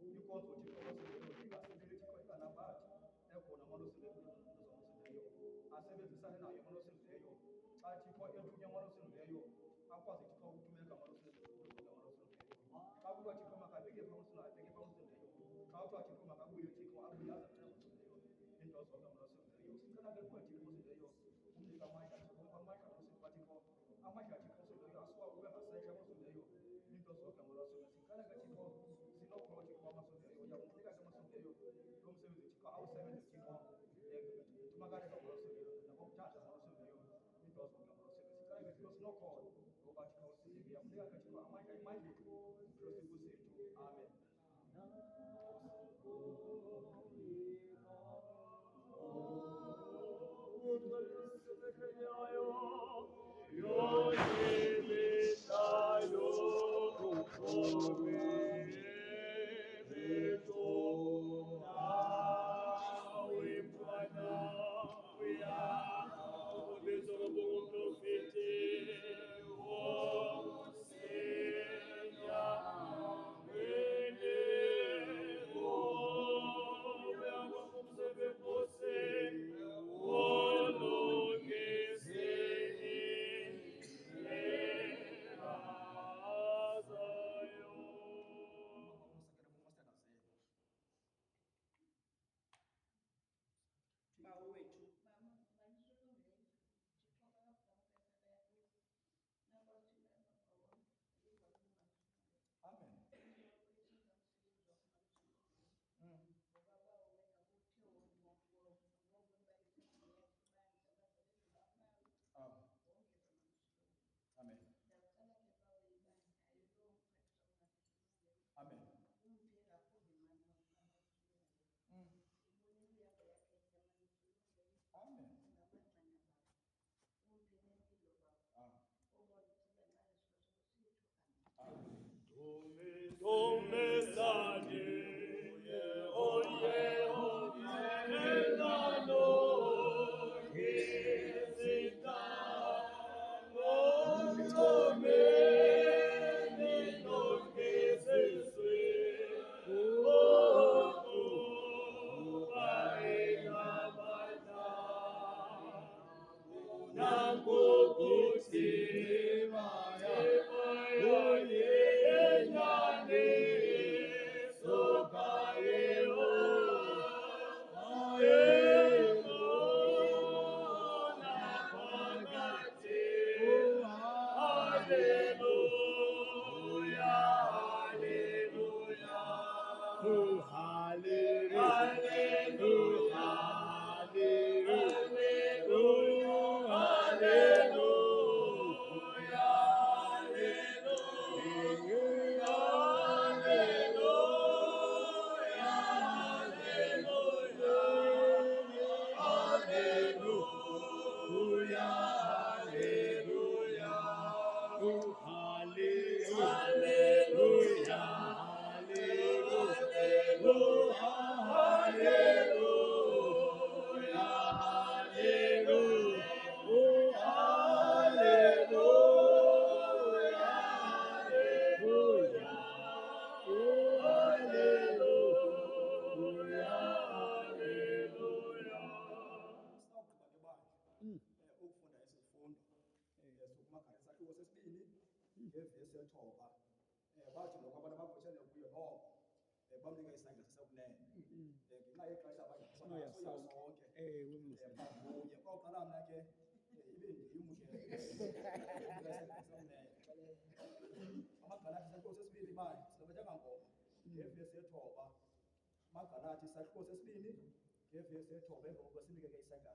inkonzo Thixo abasenzileyo ingasebenzeli Thixo inganabathi ekhona amalo osenzileyo asebenzisane nayo amalo osenzileyo xa Thixo ethunywe amalo osenzileyo akwazi Thixo ukuthumeka amalo osenzileyo xa kuthiwa Thixo makabeke phaa abeke phaa osenzileyo xa kuthiwa Thixo makabuye Thixo abuye aze osenzileyo into zonke amalo osenzileyo sicela ke kuwe Thixo osenzileyo umnika amandla Thixo umpa amandla amalo osenzileyo Thixo amandla Thixo osenzileyo asuka kube ngasentla amasondileyo into zonke amalo osenzileyo sicela ke Thixo sinokholwa Thixo amasondileyo uyakunika ke amasondileyo lo msebenzi Thixo awusebenze Thixo thumakaleka amalo osenzileyo nakokuthanda amalo osenzileyo into zonke amalo osenzileyo sicela ke Thixo sinokholwa ngoba Thixo usizinike uyakunika ke Thixo amandla emandleni uKristu kusethu amen. Ukufunda isifundo sokumakhala isahluko sesibini ngevesi yethoba bathi lokho abantu abavutshele kuyo noko bamnika isandla sasekunene ngenxa yexesha abangasoya sonke bavuye kwawuqala mna ke ibe ndim ke amagalathi isahluko sesibini manje silabatyanga ngoma ngevesi yethoba amagalathi isahluko sesibini ngevesi yethoba emva kokuba sinike ke isandla